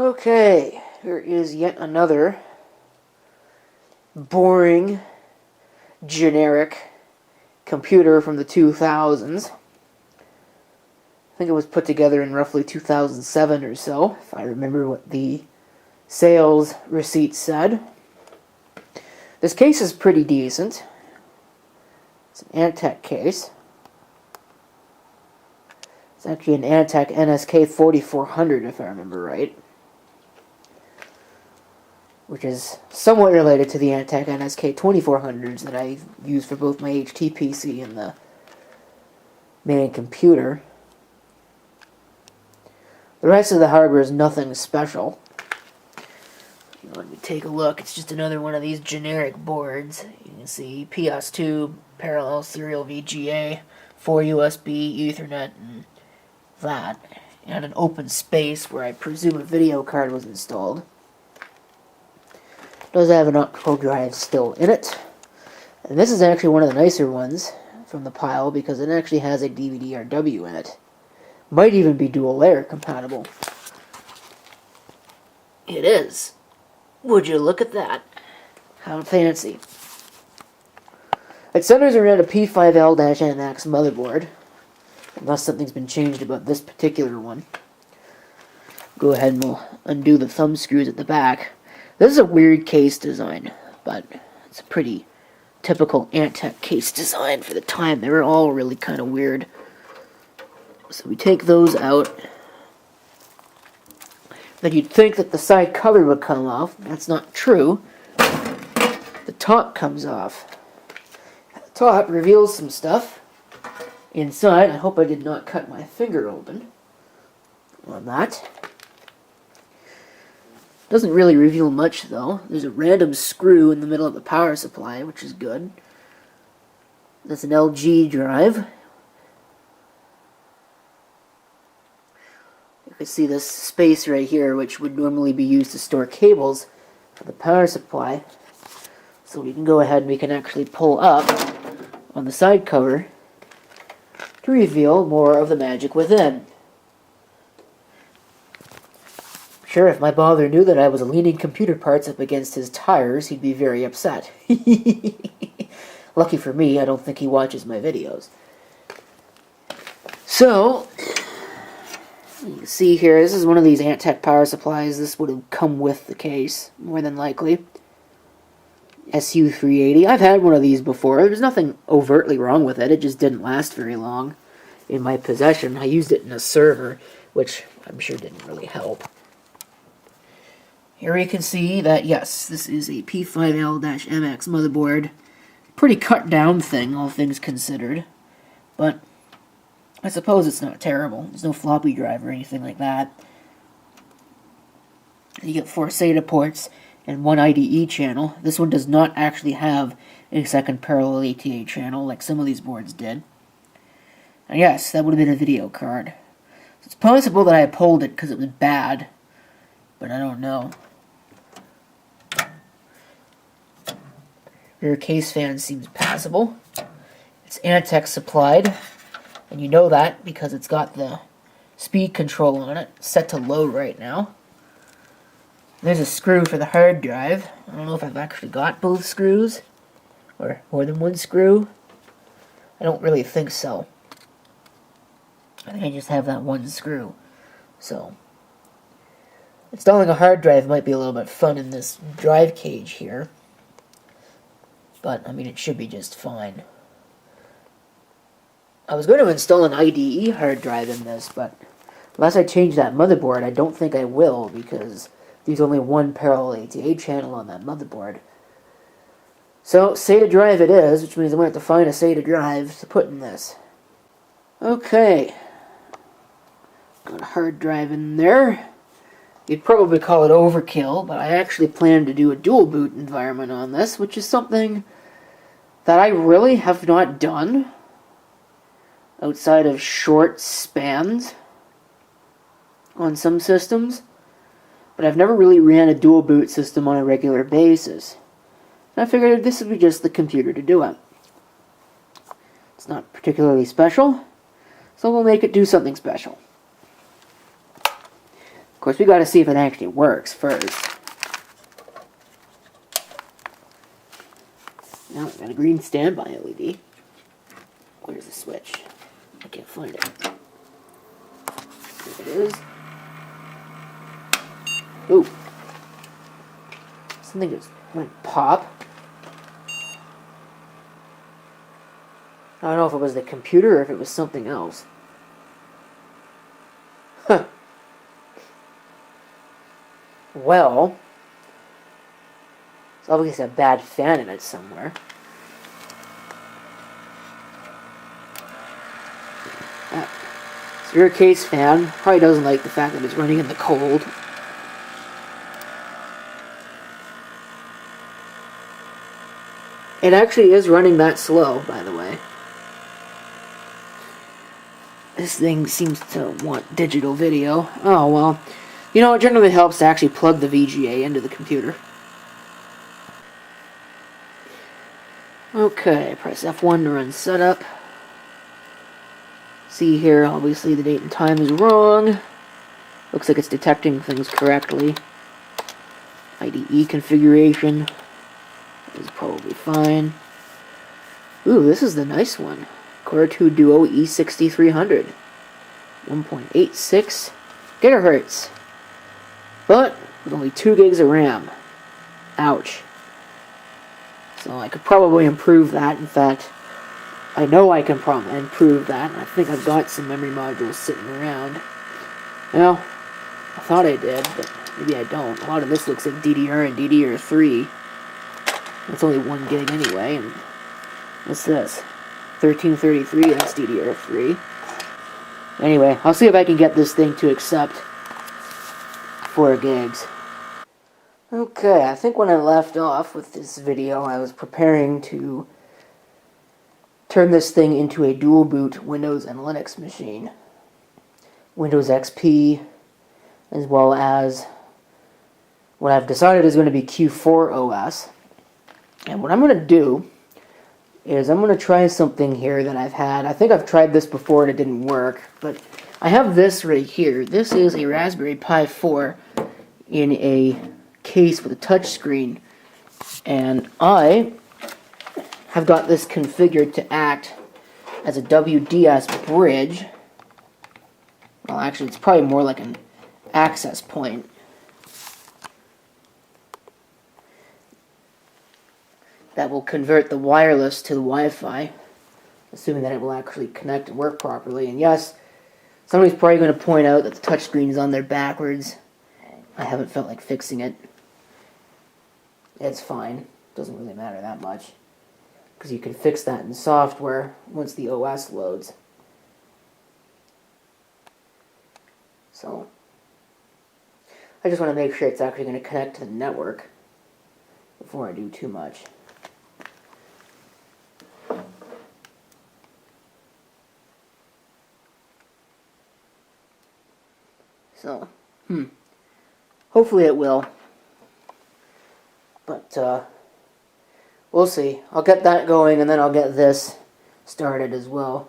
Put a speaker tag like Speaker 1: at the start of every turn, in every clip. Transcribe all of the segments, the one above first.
Speaker 1: Okay, here is yet another boring, generic computer from the 2000s. I think it was put together in roughly 2007 or so, if I remember what the sales receipt said. This case is pretty decent. It's an Antec case. It's actually an Antec NSK 4400, if I remember right, which is somewhat related to the Antec NSK 2400s that I use for both my HT PC and the main computer. The rest of the hardware is nothing special. Let me take a look. It's just another one of these generic boards. You can see PS2, parallel serial VGA, 4 USB, Ethernet, and that. And an open space where I presume a video card was installed. It does have an optical drive still in it. And this is actually one of the nicer ones from the pile because it actually has a DVD-RW in it. Might even be dual layer compatible. It is. Would you look at that? How fancy. It centers around a P5L-MX motherboard, unless something's been changed about this particular one. Go ahead and we'll undo the thumb screws at the back. This is a weird case design, but it's a pretty typical Antec case design for the time. They were all really kind of weird. So we take those out. Then you'd think that the side cover would come off. That's not true. The top comes off. The top reveals some stuff. Inside, I hope I did not cut my finger open on that. Doesn't really reveal much though. There's a random screw in the middle of the power supply, which is good. That's an LG drive. You can see this space right here, which would normally be used to store cables for the power supply. So we can go ahead and we can actually pull up on the side cover to reveal more of the magic within. Sure, if my father knew that I was leaning computer parts up against his tires, he'd be very upset. Lucky for me, I don't think he watches my videos. So, you can see here, this is one of these Antec power supplies. This would have come with the case, more than likely. SU380. I've had one of these before. There's nothing overtly wrong with it. It just didn't last very long in my possession. I used it in a server, which I'm sure didn't really help. Here we can see that, yes, this is a P5L-MX motherboard. Pretty cut down thing, all things considered. But I suppose it's not terrible. There's no floppy drive or anything like that. You get 4 SATA ports and 1 IDE channel. This one does not actually have a second parallel ATA channel like some of these boards did. And yes, that would have been a video card. It's possible that I pulled it because it was bad, but I don't know. Rear case fan seems passable. It's Antec supplied, and you know that because it's got the speed control on it, set to low right now. There's a screw for the hard drive. I don't know if I've actually got both screws, or more than one screw. I don't really think so. I think I just have that one screw. So, installing a hard drive might be a little bit fun in this drive cage here. But, I mean, it should be just fine. I was going to install an IDE hard drive in this, but unless I change that motherboard, I don't think I will, because there's only one parallel ATA channel on that motherboard. So, SATA drive it is, which means I'm going to have to find a SATA drive to put in this. Okay. Got a hard drive in there. You'd probably call it overkill, but I actually plan to do a dual boot environment on this, which is something that I really have not done outside of short spans on some systems, but I've never really ran a dual boot system on a regular basis. And I figured this would be just the computer to do it. It's not particularly special, so we'll make it do something special. course, we gotta see if it actually works first. Now we've got a green standby LED. Where's the switch? I can't find it. There it is. Ooh. Something just went pop. I don't know if it was the computer or if it was something else. Huh. Well, there's obviously a bad fan in it somewhere. That rear case fan probably doesn't like the fact that it's running in the cold. It actually is running that slow, by the way. This thing seems to want digital video. Oh, well. You know, it generally helps to actually plug the VGA into the computer. Okay, press F1 to run setup. See here, obviously the date and time is wrong. Looks like it's detecting things correctly. IDE configuration is probably fine. Ooh, this is the nice one. Core 2 Duo E6300. 1.86 gigahertz. But with only 2 gigs of RAM. Ouch. So I could probably improve that. In fact, I know I can probably improve that. I think I've got some memory modules sitting around. Well, I thought I did, but maybe I don't. A lot of this looks like DDR and DDR3. It's only 1 gig anyway. And what's this? 1333, that's DDR3. Anyway, I'll see if I can get this thing to accept 4 gigs. Okay, I think when I left off with this video, I was preparing to turn this thing into a dual boot Windows and Linux machine. Windows XP, as well as what I've decided is going to be Q4 OS. And what I'm going to do is I'm going to try something here that I've had. I think I've tried this before and it didn't work, but I have this right here. This is a Raspberry Pi 4 in a case with a touch screen, and I have got this configured to act as a WDS bridge. Well, actually, it's probably more like an access point. That will convert the wireless to the Wi-Fi, assuming that it will actually connect and work properly. And yes, somebody's probably going to point out that the touchscreen is on there backwards. I haven't felt like fixing it. It's fine. Doesn't really matter that much, because you can fix that in software once the OS loads. So, I just want to make sure it's actually going to connect to the network before I do too much. So, hopefully it will. But, we'll see. I'll get that going, and then I'll get this started as well.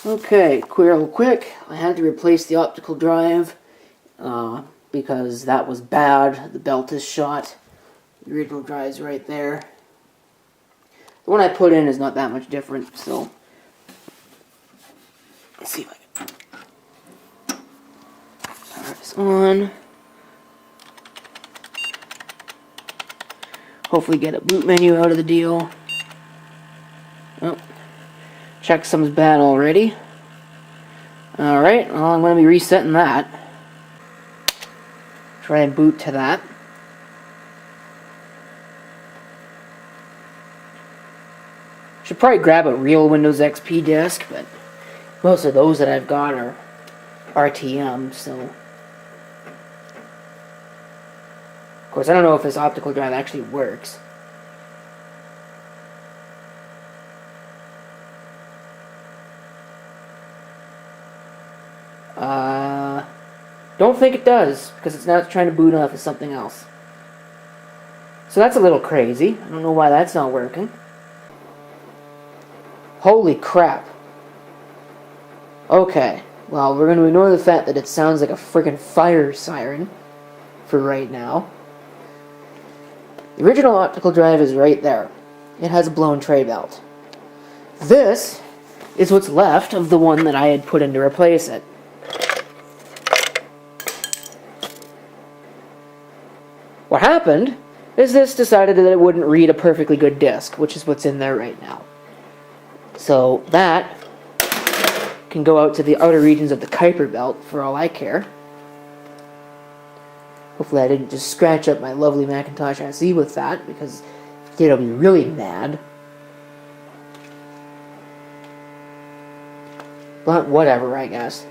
Speaker 1: Okay, real quick. I had to replace the optical drive, because that was bad. The belt is shot. The original drive's right there. The one I put in is not that much different, so let's see if I can power this on. Hopefully get a boot menu out of the deal. Oh, checksum's bad already. Alright, well, I'm going to be resetting that. Try and boot to that. Should probably grab a real Windows XP disk, but most of those that I've got are RTM, so. Of course, I don't know if this optical drive actually works. Don't think it does, because it's not trying to boot off of something else. So that's a little crazy. I don't know why that's not working. Holy crap. Okay. Well, we're going to ignore the fact that it sounds like a friggin' fire siren for right now. The original optical drive is right there. It has a blown tray belt. This is what's left of the one that I had put in to replace it. What happened is this decided that it wouldn't read a perfectly good disc, which is what's in there right now. So that can go out to the outer regions of the Kuiper belt for all I care. Hopefully I didn't just scratch up my lovely Macintosh SE with that, because if I did, I'll be really mad. But whatever, I guess.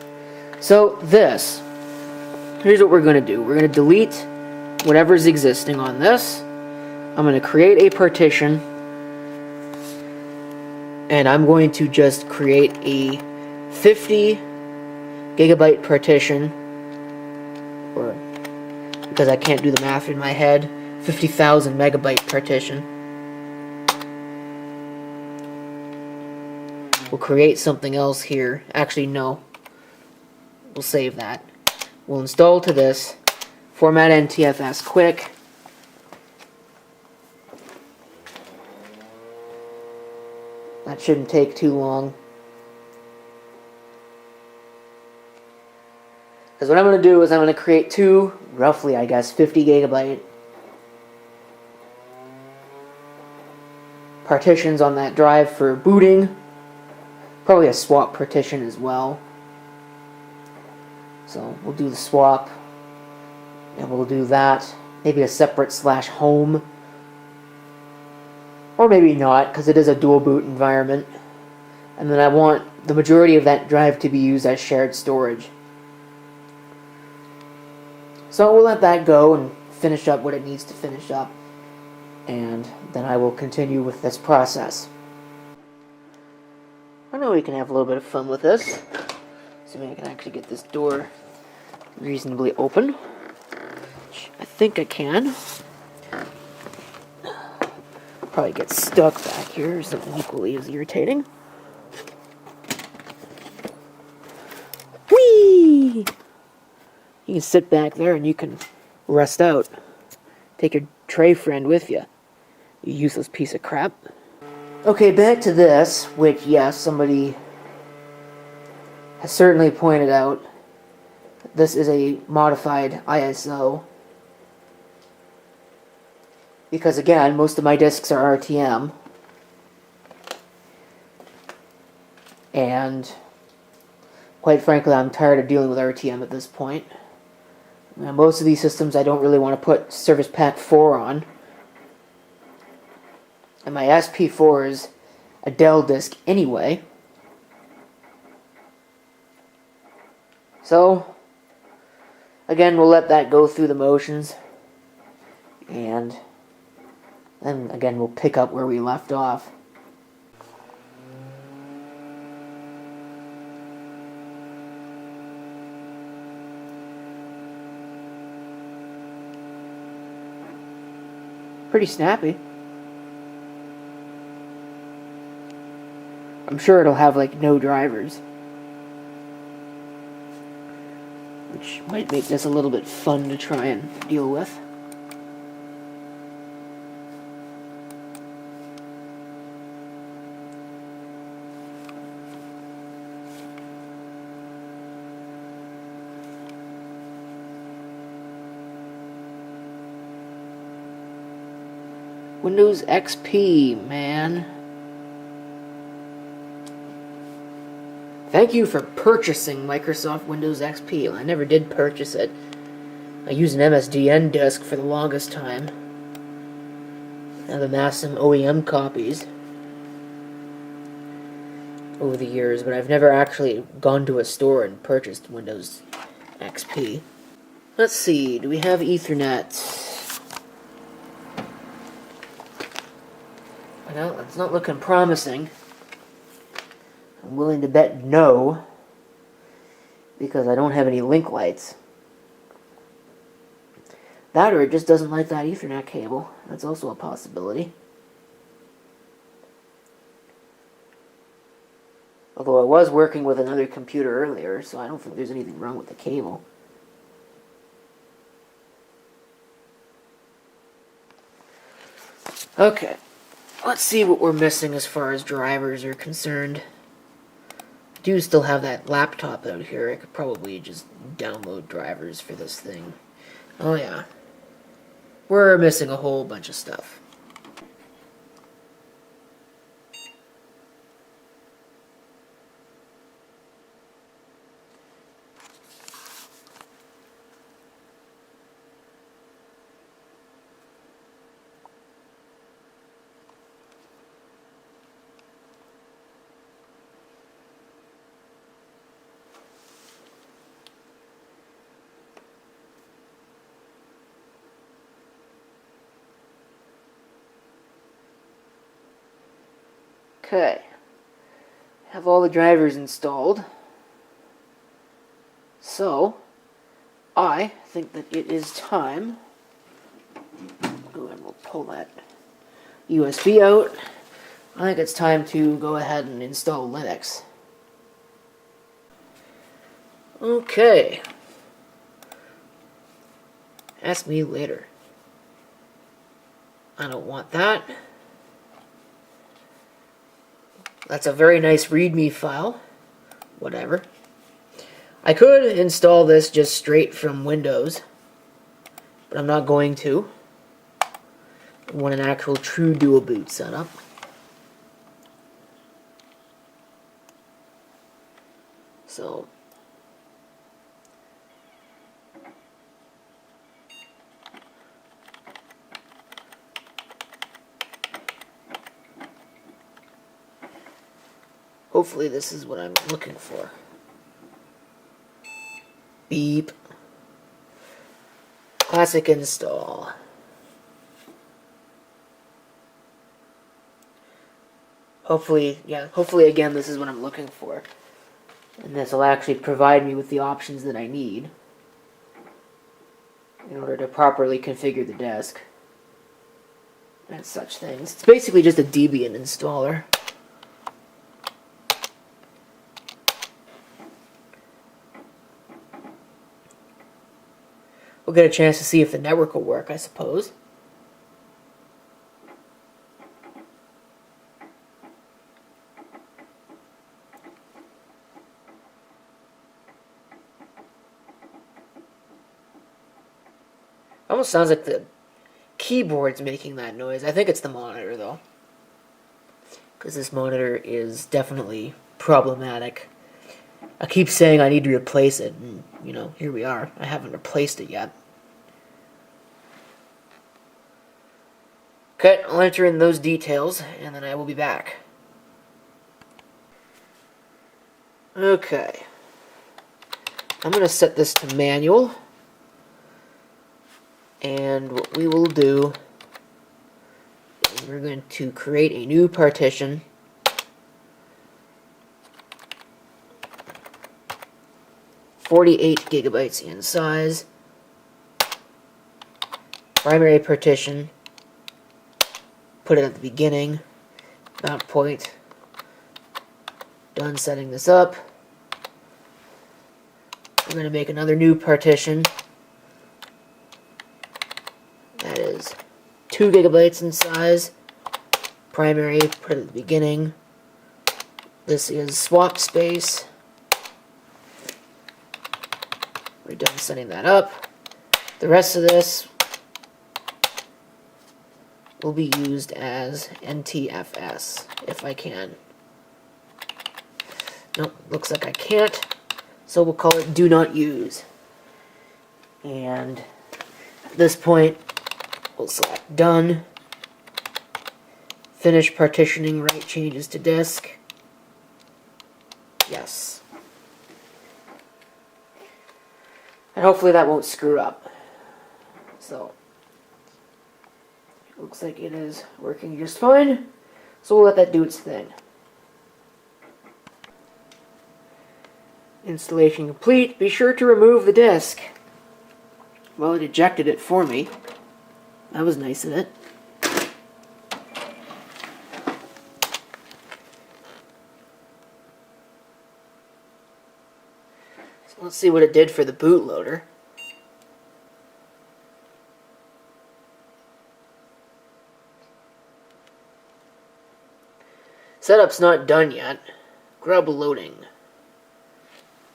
Speaker 1: So this, here's what we're going to do. We're going to delete whatever's existing on this. I'm going to create a partition, and I'm going to just create a 50 gigabyte partition, or because I can't do the math in my head, 50,000 megabyte partition. We'll create something else here. Actually, no. We'll save that. We'll install to this. Format NTFS quick. That shouldn't take too long. Because what I'm going to do is I'm going to create two, roughly I guess, 50 gigabyte partitions on that drive for booting. Probably a swap partition as well. So we'll do the swap. And we'll do that. Maybe a separate /home. Or maybe not, because it is a dual boot environment. And then I want the majority of that drive to be used as shared storage. So we'll let that go and finish up what it needs to finish up. And then I will continue with this process. I know we can have a little bit of fun with this. Assuming I can actually get this door reasonably open. Which I think I can. Probably get stuck back here, something equally as irritating. Whee! You can sit back there and you can rest out. Take your tray friend with you. You useless piece of crap. Okay, back to this, which, yes, somebody has certainly pointed out. This is a modified ISO. Because, again, most of my discs are RTM. And, quite frankly, I'm tired of dealing with RTM at this point. Now, most of these systems I don't really want to put Service Pack 4 on. And my SP4 is a Dell disk anyway. So, again, we'll let that go through the motions. And then, again, we'll pick up where we left off. Pretty snappy. I'm sure it'll have, like, no drivers. Which might make this a little bit fun to try and deal with. Windows XP, man. Thank you for purchasing Microsoft Windows XP. I never did purchase it. I used an MSDN disk for the longest time. I've amassed some OEM copies over the years, but I've never actually gone to a store and purchased Windows XP. Let's see, do we have Ethernet? Well, it's not looking promising. I'm willing to bet no, because I don't have any link lights. That, or it just doesn't like that Ethernet cable. That's also a possibility. Although I was working with another computer earlier, so I don't think there's anything wrong with the cable. Okay, let's see what we're missing as far as drivers are concerned. I do still have that laptop out here. I could probably just download drivers for this thing. Oh yeah. We're missing a whole bunch of stuff. Okay. Have all the drivers installed. So, I think that it is time. Go ahead and we'll pull that USB out. I think it's time to go ahead and install Linux. Okay. Ask me later. I don't want that. That's a very nice README file. Whatever. I could install this just straight from Windows, but I'm not going to. I want an actual true dual boot setup. So, hopefully this is what I'm looking for. Beep. Classic install. Hopefully again this is what I'm looking for. And this will actually provide me with the options that I need in order to properly configure the desk and such things. It's basically just a Debian installer. We'll get a chance to see if the network will work, I suppose. Almost sounds like the keyboard's making that noise. I think it's the monitor, though, because this monitor is definitely problematic. I keep saying I need to replace it, and, you know, here we are. I haven't replaced it yet. Okay, I'll enter in those details, and then I will be back. Okay. I'm going to set this to manual. And what we will do is we're going to create a new partition. (48 GB in size). Primary partition. Put it at the beginning. Mount point. Done setting this up. We're going to make another new partition. That is 2 GB in size. Primary, put it at the beginning. This is swap space. We're done setting that up. The rest of this will be used as NTFS, if I can. Nope, looks like I can't. So we'll call it do not use. And at this point, we'll select done. Finish partitioning, write changes to disk. Yes. And hopefully that won't screw up. So, looks like it is working just fine. So we'll let that do its thing. Installation complete. Be sure to remove the disk. Well, it ejected it for me. That was nice of it. Let's see what it did for the bootloader. Setup's not done yet. Grub loading.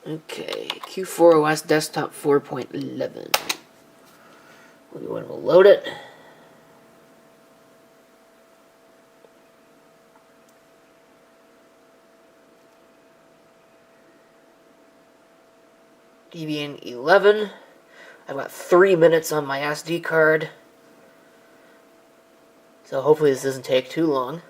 Speaker 1: Okay, Q4 OS Desktop 4.11. We'll go ahead and we'll load it. Debian 11. I've got 3 minutes on my SD card. So hopefully this doesn't take too long.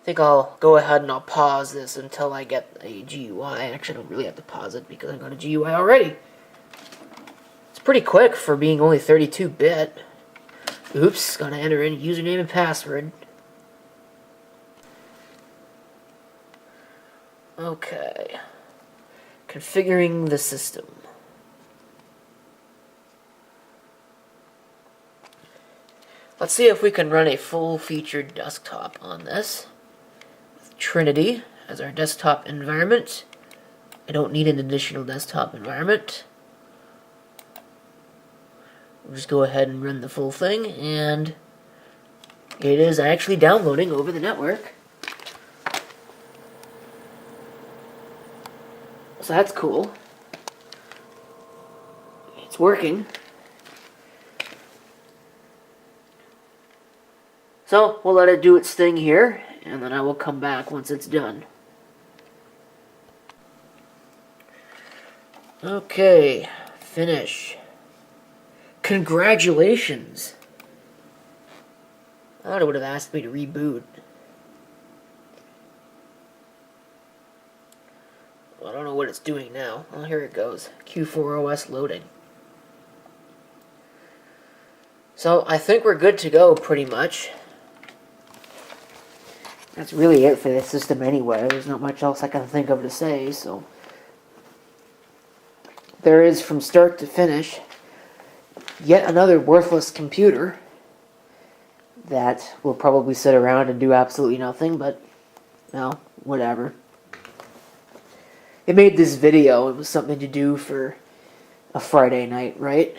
Speaker 1: I think I'll go ahead and I'll pause this until I get a GUI. Actually, I don't really have to pause it because I got a GUI already. It's pretty quick for being only 32-bit. Oops, gotta enter in username and password. Okay. Configuring the system. Let's see if we can run a full-featured desktop on this. With Trinity as our desktop environment. I don't need an additional desktop environment. We'll just go ahead and run the full thing, and it is actually downloading over the network. So that's cool. It's working. So we'll let it do its thing here, and then I will come back once it's done. Okay, finish. Congratulations. I thought it would have asked me to reboot. Well, I don't know what it's doing now. Well, here it goes. Q4 OS loading. So I think we're good to go, pretty much. That's really it for this system anyway. There's not much else I can think of to say, so. There is, from start to finish, yet another worthless computer that will probably sit around and do absolutely nothing, but, well, whatever. It made this video. It was something to do for a Friday night, right?